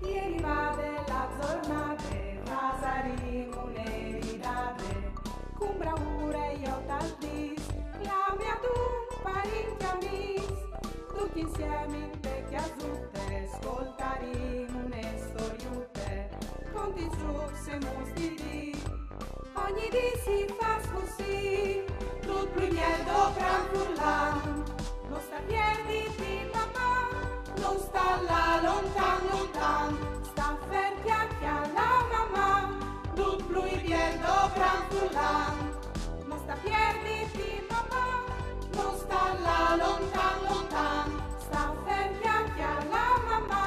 Ieri vade la giornata, rasarimo un'eridate, con bravura io tal dis, chiami ad un parenti amis, tutti insieme in vecchia zutte, ascoltarimo une storiute, conti giù se mostri, ogni dì si fa così, tutto plugnedo gran furlan, non sta piedi di papà, non sta là lontan lontan, sta ferti alla mamma, tutto plugnedo gran furlan, non sta piedi di papà, non sta là lontan lontan, sta ferti alla mamma,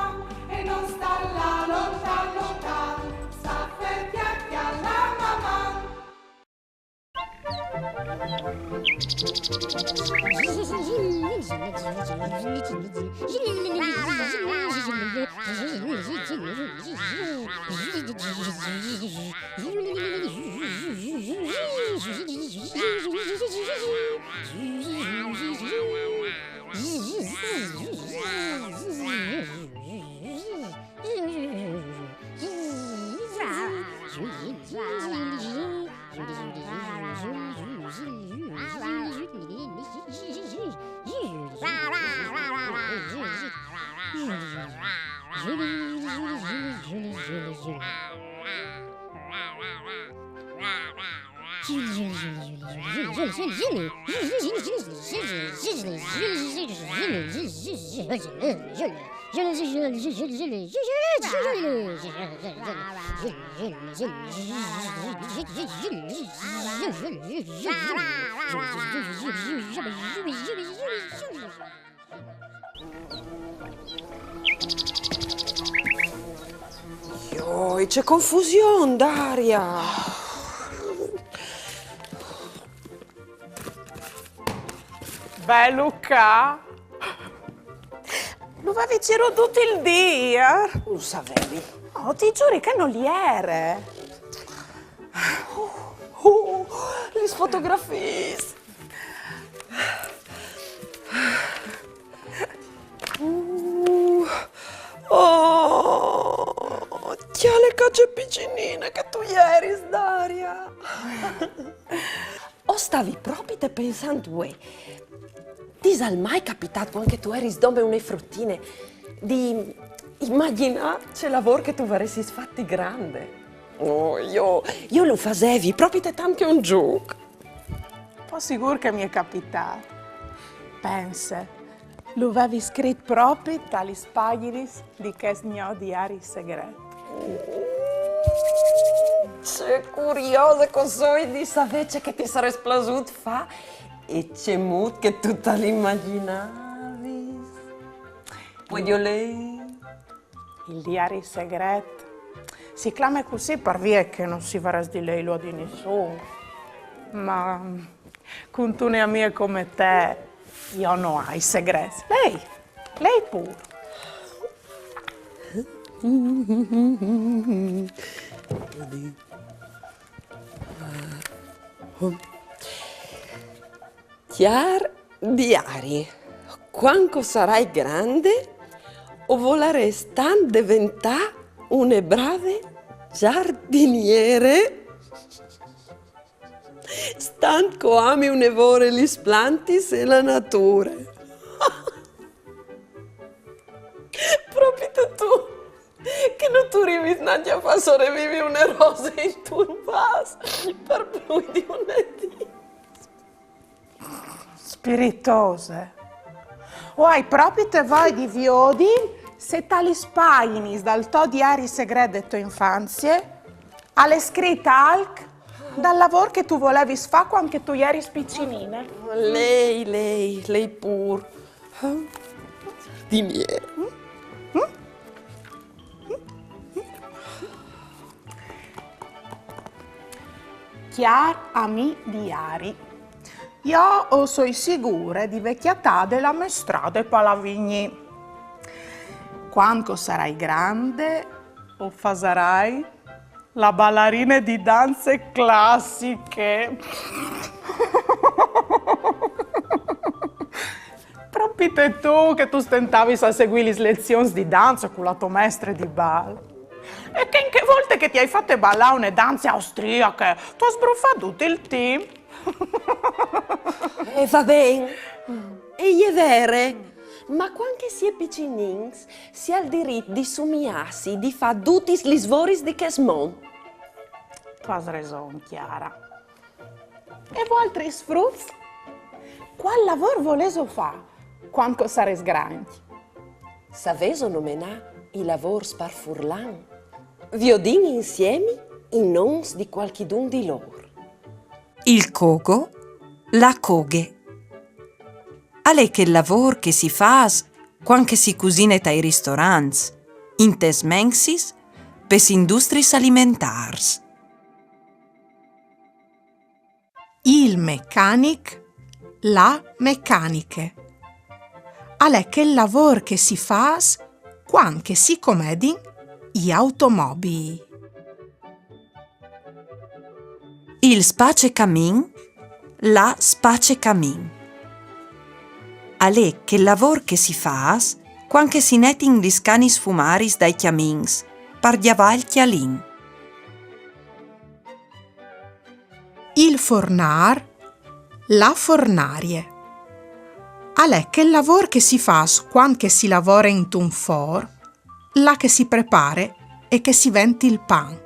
e non sta là lontan lontan, sta ferti alla mamma. Oi, c'è confusione, Daria! Beh, Luca, lo avevi giro tutto il dia. Lo sapevi? Oh, ti giuri che non li era. Le fotografie! Oh, chi ha le cacce piccinine che tu ieri, Daria? O stavi proprio te pensando, uè, ti è mai capitato anche tu eri come una fruttine di immaginare c'è lavoro che tu vorresti fatti grande? Oh, io lo facevi proprio te tanto un gioco. Un po' sicuro che mi è capitato. Pensa, lo avevi scritto proprio dalle pagine di che mio diario segreto. Sei curiosa cosa di sapere che ti sarei esplosuto fa e c'è molto che tu te l'immaginavi. Voglio lei. Il diario segreto si chiama così per via che non si farà di lei lo di nessuno. Ma con tu ne amiche come te, io non ho i segreti. Lei pure. Chiar diari, quando sarai grande o voleresti diventare una brave giardiniere? Stanco ami un'evore gli splantis e la natura. Proprio tu, che non tu rivi a far sopravvivere una rosa in turbas per più di un dì. Spiritose. O hai proprio te voi di viodi se tali spagini dal tuo diario segreto della tua infanzia alle scritte alc dal lavoro che tu volevi fare quando tu eri piccinina. Lei pur. Di miei. Chiar ami diari. Io sono sicura di vecchiatà della mia strada Palavigni. Quando sarai grande o farai la ballerina di danze classiche. Pite tu che tu stentavi a seguire le lezioni di danza con la tua maestra di ballo. E che in che volte che ti hai fatto ballare una danza austriache, tu hai sbruffato tutto il team. E va bene, e è vero. Ma quando si è piccinins, si ha il diritto di somiarsi, di fare tutti gli svori di Kesmon. Tu hai ragione, Chiara. E voi altri sfrutti? Qual lavoro volete fare quando sarete grandi? Saveso nominare i lavori par furlan. Viodini insieme in noms di qualchidun di loro. Il cogo, la coghe. Ale che il lavoro che si fa quando si cucina ai ristoranti, in tes mensis, per industries alimentars. Il meccanic, la meccaniche. Ale che il lavoro che si fa quando si comedin gli automobili. Il space camin, la space camin. Ale che il lavoro che si fa quando si netin gli scani sfumaris dai chiamins, par diaval chialin. Il fornar, la fornarie. Ale che il lavoro che si fa quando si lavora in un for, la che si prepara e che si venti il pan.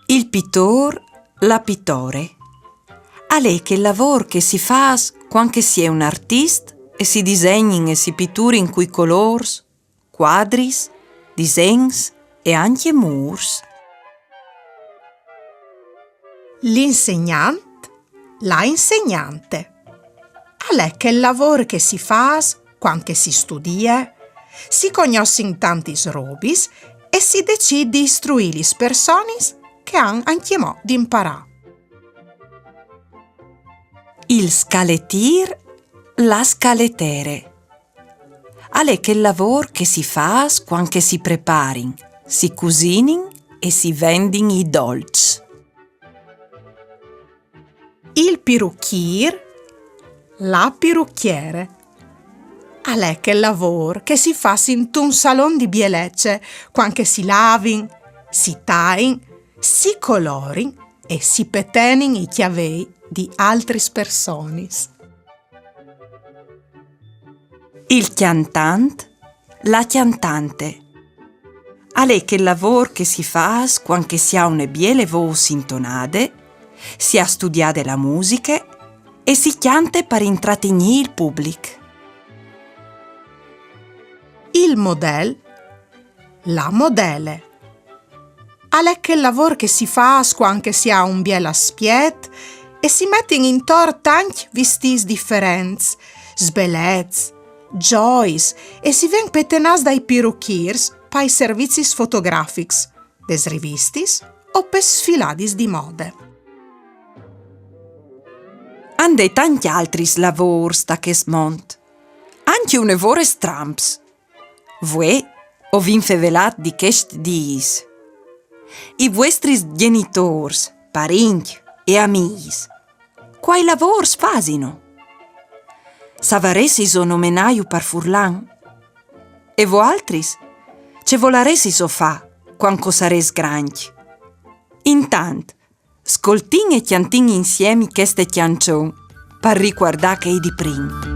Il pittor, la pittore. Ale che il lavoro che si fa quando si è un artista e si disegnin e si pitturin coi colors, quadris, disegns e anche murs. L'insegnante, la insegnante. Ale che il lavoro che si fa quando si studia, si conoscono tanti robis e si decide di istruire le persone che hanno anche mo di imparare. Il scaletir, la scaletere. Ale che il lavoro che si fa quando si preparin, si cucinin e si vendin i dolci. Il pirucchier, la pirucchiere. Ale che il lavoro che si fa in un salon di bellezza quando si lavin, si tain, si colorin e si petenin i chiavei di altre persone. Il chiantant, la chiantante. Ale che il lavoro che si fa quando si ha una biele voce intonate, si ha studiato la musica e si chiante per intrattenere il pubblico. Il model, la modele. Ale che il lavoro che si fa quando si ha un biel aspiet e si mettono intorno tanti vestiti differenti, sbellezzi, giois e si ven petenas dai pirucchiers per i servizi fotografici, des rivistis o per sfiladis di mode. Ande tanti altri lavori da Kesmont, anche un lavoro stramps. Voi ho vinfevelat di questi dies. I vostri genitori, parenti e amici, quai lavori fasino? Savaresi so nomenaio per furlan? E voi altri? Ce volaresi so fa quando sares grandi? Intanto, scoltin e chiantin insieme queste chiancion per riguardare che è di prim.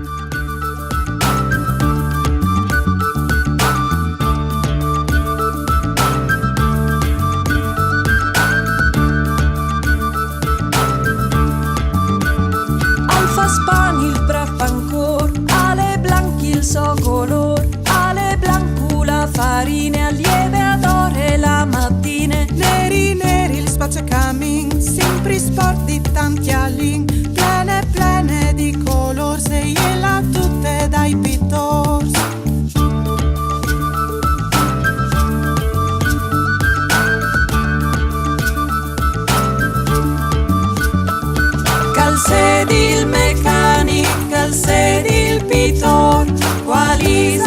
Il braf ancor, ale blanchi il so color, ale blanco la farina, lieve adore la mattina. Neri neri il spazio camin, sempre sporti tanti all'in, plene plene di color, sei e la tutte dai pittori. Calzedi il meccanico, calzedi il pittor, quali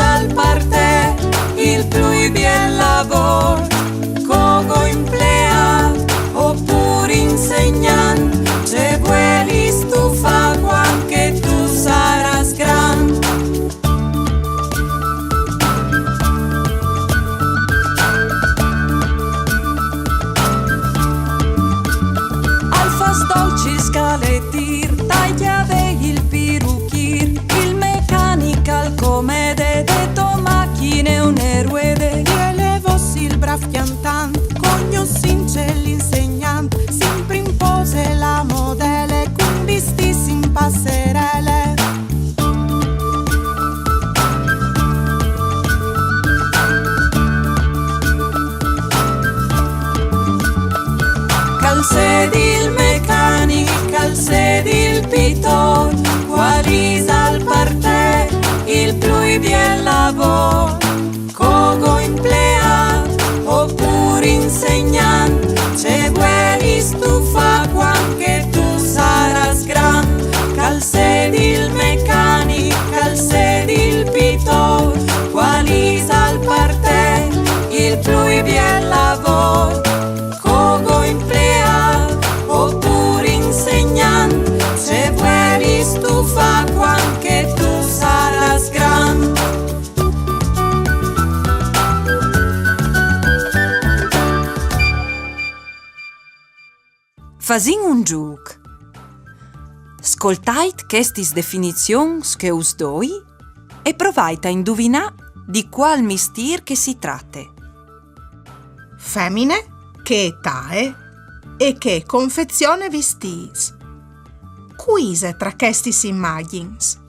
affiantant, cognoscince l'insegnant, sempre impose la modele, con vistis in passerelle. Calcedi il meccanic, calcedi il piton, qualisa al parte, il plui bien lavor, cogo empleat, oppure insegnant, ce vuoi stufa quanche tu saras gran. Calcedi il meccanic, calcedi il piton, qualisa al parte, il plui bien lavor, cogo empleat, oppure insegnant, ce vuoi stufa quanche tu saras gran. Fasin un giuc. Scoltait questis definizions che us doi e provait a indovinà di qual mistir che si tratte. Femmine, che età è e che confezione vestis. Quise tra questis immagins.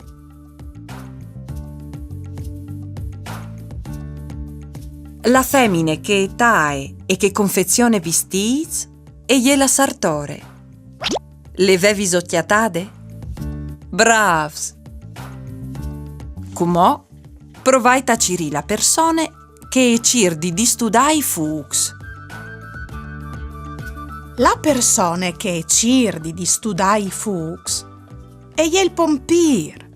La femmine che tae e che confezione vestis e gliela sartore. Le vevis occhiatade? Bravs! Comò provait a ciri la persone che cirdi di studai fux. La persone che cirdi di studai fux e il pompir.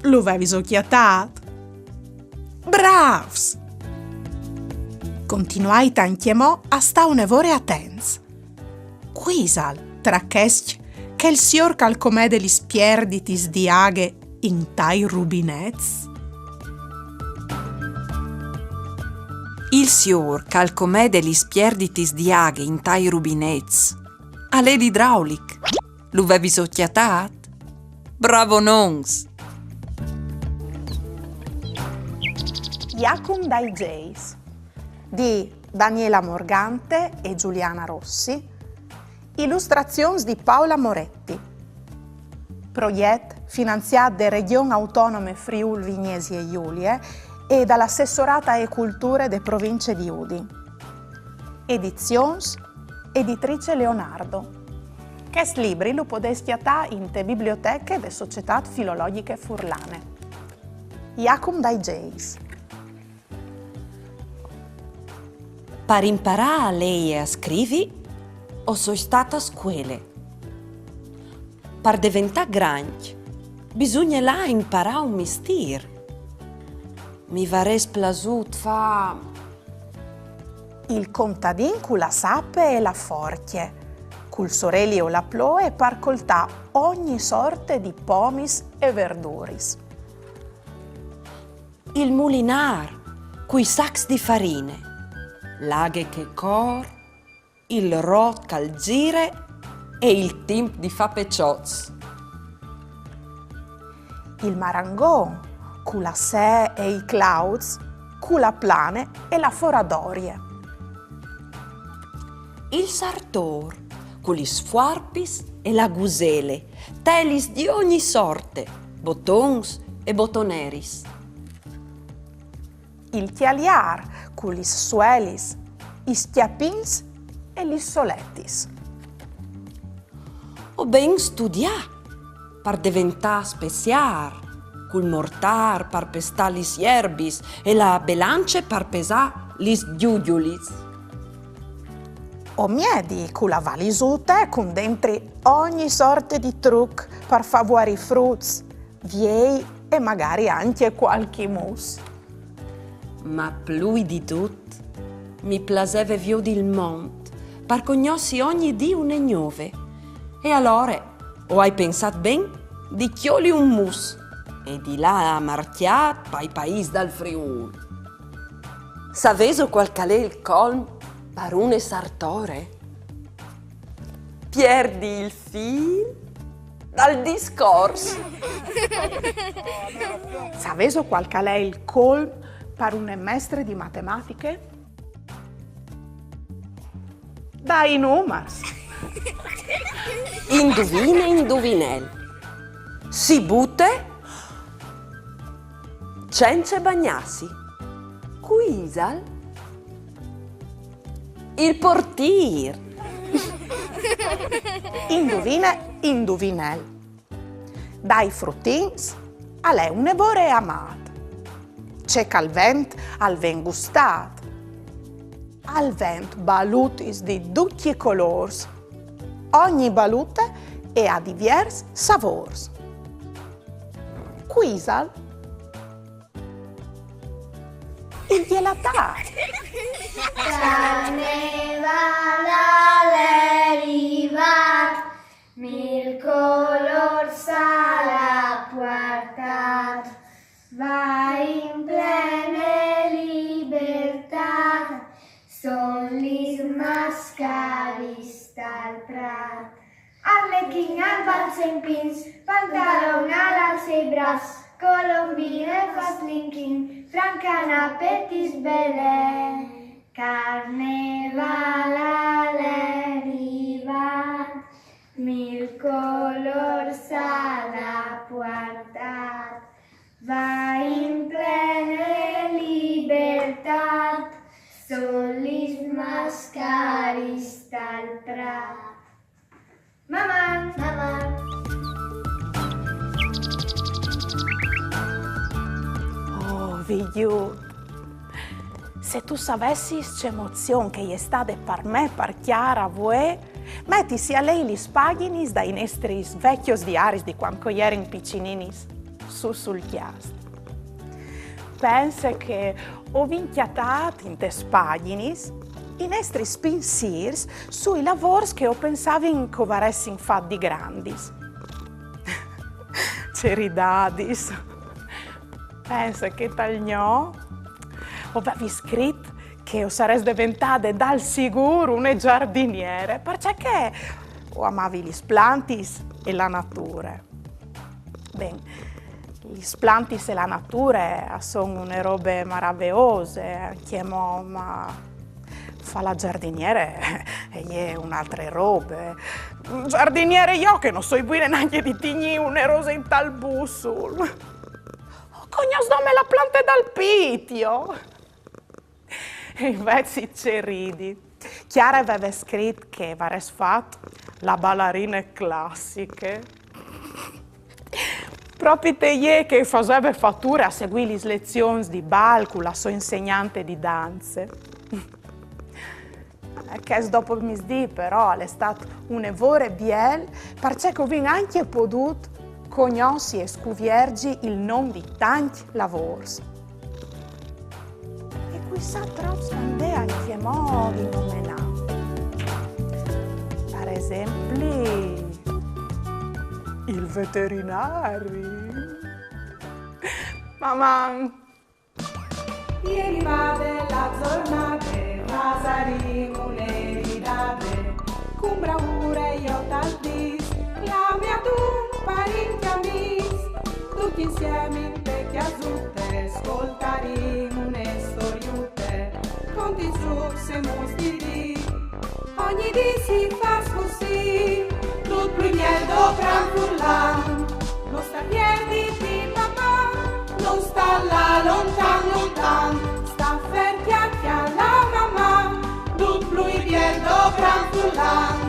Lo avevi occhiatat? Bravs! Continuai tanchiemò a sta un'evore attens. Quisal tra chesc che il sior calcomè degli spierditis di aghe in tai rubinets? Il sior calcomè degli spierditis di aghe in tai rubinets. A lei idraulic. Lo avevis occhiatat? Bravo nons! Iacum dai Jays di Daniela Morgante e Giuliana Rossi, illustrazioni di Paola Moretti, progetto finanziato da Regione Autonome Friuli Vignesi e Giulie e dall'Assessorata e Culture de Province di Udin. Edizions Editrice Leonardo. Questi libri lo potete schiattare in te biblioteche de Società Filologiche Furlane. Iacum dai Jays. Per imparare a leggere e a scrivere, o sono stata a scuola. Per diventare grande, bisogna là imparare un mestiere. Mi varrebbe piaciuto fa... Il contadin cu la sape e la forchie, cul sorelli o la ploe par coltà ogni sorte di pomis e verduris. Il mulinar, coi sacs di farine, l'aghe che cor, il rot cal gire e il timp di fa pecioz. Il marangon, cu la sé e i clouds, cu la plane e la foradorie. Il sartor, con gli sfuarpis e la gusele, telis di ogni sorte, botons e botoneris. Il tialiar, cu lis suelis, i stiapins e gli soletis. O ben studià, per diventare speciar, col mortar per pestà lis ierbis e la belance per pesà lis giugiulis. O miedi cu la valisute con dentri ogni sorte di truc per favorire i fruits, viei e magari anche qualche mus. Ma più di tutto, mi piaceva vedere il mondo, per conoscere ogni dì una nuove. E allora, ho hai pensato ben di chioli un mus e di là a marchiat pai paesi dal Friuli. Saveso qual è il colm per un sartore? Perdi il fil dal discorso. Saveso qual è il colm per un mestre di matematiche? dai numers. Indovina, indovinel. Si butte senza bagnarsi. Quisal il portier. Indovina, indovinel. Dai fruttins alle un nevore amat. C'è cal vent al ven gustat. Al vent balutis di tutti i colors. Ogni balute è a divers savors. Quisal il gelatar. Carnevalale arrivat, mil color s'ha portat, va in plena libertat, són lis mascaris del prat. Arlequín al balsempins, pantalón al alcebras, colombine faslinkin, francana petis belle, carnevalale arribat, mil colors s'ha portat, va in plena libertat, són lis mascaris del prat. Mamà, mamà. Oh, vigliù. Se tu sapessi c'emozione che è stata per me, per Chiara, a voi, mettisi a lei gli spaghinis dai nostri vecchios diaris di quando erano piccininis sul chiast. Pensa che ho vinchiatato in te spaghinis i nostri pensiers sui lavori che ho pensato che varessero fatti grandis. Ceridadis. Pensa che tal no, avevi scritto che sarei diventata dal sicuro una giardiniere, perché amavi gli plantis e la natura. Bene, gli plantis e la natura sono una robe meravigliose, ma fa la giardiniere e è un'altra roba. Giardiniere io che non so buona neanche di tigni una rosa in tal bussul. Cognos dome la planta dal pitio. E invece ci ridi. Chiara aveva scritto che avresti fatto la ballerina classica. Proprio te che faceva fattura a seguire le lezioni di bal con la sua insegnante di danze. Che dopo mi sdì però è stato un evore biel perché ho anche potuto conoscere e scoviergi il nome di tanti lavori. E qui sa troppo quando anche modi nominati. Per esempio, il veterinario. Mamma. Ieri va della giornata, pasaremo le ridate, con bravura io t'aldis, la mia tu parenti amis, tutti insieme in vecchia zutte, ascoltaremo une storiute, conti giù se mostri, ogni dì si fa così, tutto più dovrà furlan, non sta piedi di papà, non sta là lontan, sta fermi a la mamma, tutto più dovrà furlan.